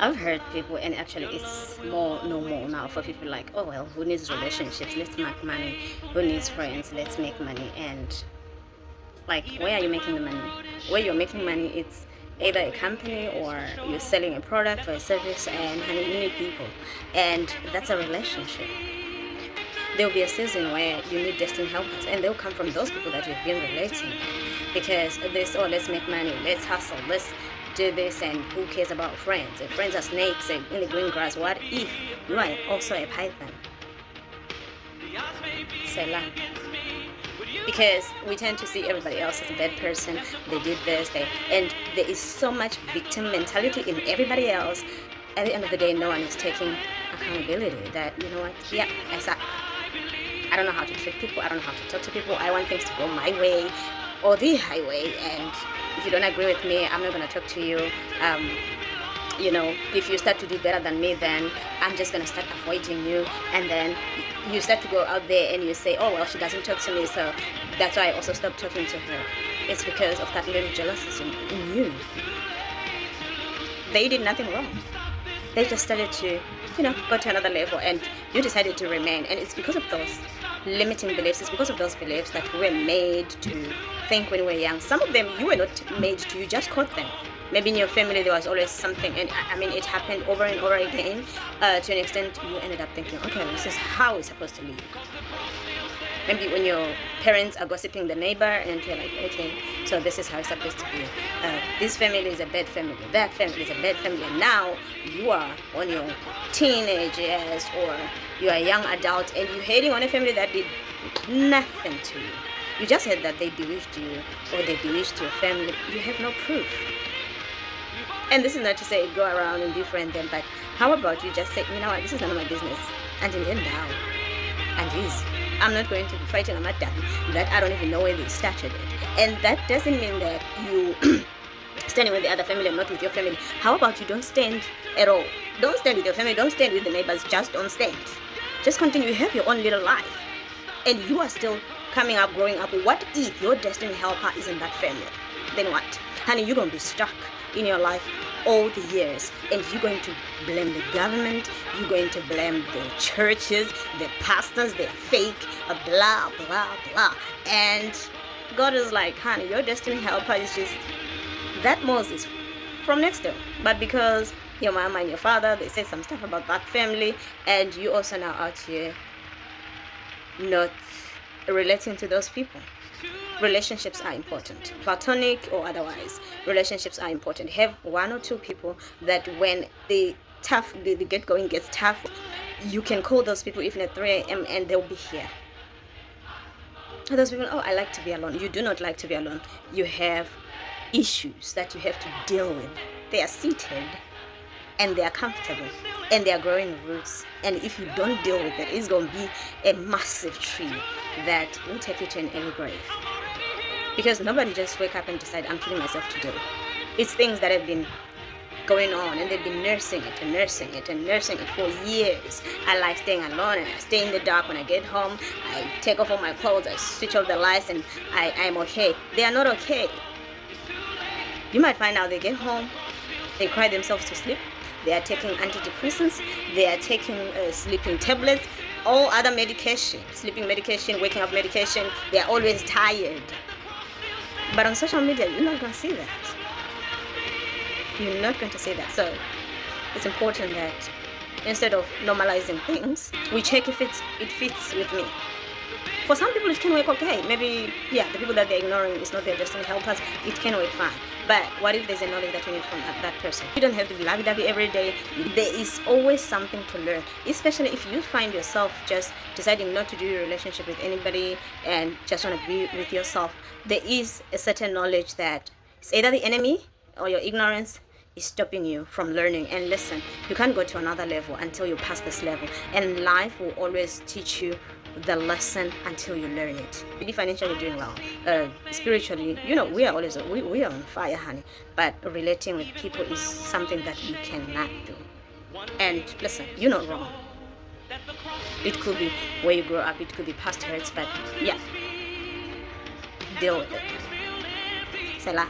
I've heard people, and actually it's more normal now for people like, oh well, who needs relationships? Let's make money. Who needs friends? Let's make money. And like, where are you making the money? Where you're making money, it's either a company or you're selling a product or a service, and honey, you need people, and that's a relationship. There will be a season where you need destined helpers, and they'll come from those people that you've been relating, because this, oh, let's make money, let's hustle, let's do this, and who cares about friends? If friends are snakes in the green grass, what if you are also a python? Selah. Because we tend to see everybody else as a bad person. They did this, and there is so much victim mentality in everybody else. At the end of the day, no one is taking accountability that, you know what, yeah, I suck. I don't know how to treat people. I don't know how to talk to people. I want things to go my way or the highway, and if you don't agree with me, I'm not going to talk to you. You know, if you start to do better than me, then I'm just going to start avoiding you. And then you start to go out there and you say, oh, well, she doesn't talk to me, so that's why I also stopped talking to her. It's because of that little jealousy in you. They did nothing wrong. They just started to, go to another level, and you decided to remain. And it's because of those limiting beliefs. It's because of those beliefs that we were made to think when we were young. Some of them you were not made to, you just caught them. Maybe in your family there was always something, and I mean it happened over and over again. To an extent, you ended up thinking, okay, this is how it's supposed to live. Maybe when your parents are gossiping the neighbor, and you're like, okay, so this is how it's supposed to be. This family is a bad family, that family is a bad family, and now you are on your teenage years, or you are a young adult, and you're hating on a family that did nothing to you. You just said that they bewitched you, or they bewitched your family. You have no proof. And this is not to say go around and befriend them, but how about you just say, you know what, this is none of my business, and then down. And I'm not going to be fighting a matter that I don't even know where they started it. And that doesn't mean that you standing with the other family and not with your family. How about you don't stand at all? Don't stand with your family, don't stand with the neighbors, just don't stand. Just continue, you have your own little life. And you are still coming up, growing up. What if your destiny helper is in that family? Then what? Honey, you're going to be stuck in your life all the years, and you're going to blame the government, you're going to blame the churches, the pastors, they're fake, blah blah blah. And God is like, honey, your destiny helper is just that Moses from next door. But because your mama and your father, they say some stuff about that family, and you also now out here not relating to those people. Relationships are important, platonic or otherwise. Relationships are important. Have one or two people that when the get going gets tough, you can call those people even at 3 a.m. and they'll be here. Those people, oh, I like to be alone. You do not like to be alone. You have issues that you have to deal with. They are seated and they are comfortable and they are growing roots. And if you don't deal with it, it's going to be a massive tree that will take you to an early grave. Because nobody just wake up and decide, I'm killing myself today. It's things that have been going on, and they've been nursing it and nursing it and nursing it for years. I like staying alone, and I stay in the dark. When I get home, I take off all my clothes, I switch off the lights, and I'm okay. They are not okay. You might find out they get home, they cry themselves to sleep, they are taking antidepressants, they are taking sleeping tablets, all other medication, sleeping medication, waking up medication. They are always tired. But on social media, you're not going to see that. You're not going to see that. So it's important that instead of normalizing things, we check if it fits with me. For some people, it can work okay. Maybe, yeah, the people that they're ignoring is not their destiny helpers. It can work fine. But what if there's a knowledge that you need from that person? You don't have to be lovey-dovey every day. There is always something to learn. Especially if you find yourself just deciding not to do your relationship with anybody and just want to be with yourself. There is a certain knowledge that it's either the enemy or your ignorance is stopping you from learning. And listen, you can't go to another level until you pass this level. And life will always teach you the lesson until you learn it. Really financially doing well, spiritually, we are always we are on fire, honey. But relating with people is something that we cannot do. And listen, you're not wrong. It could be where you grow up, it could be past hurts, but yeah, deal with it. Selah.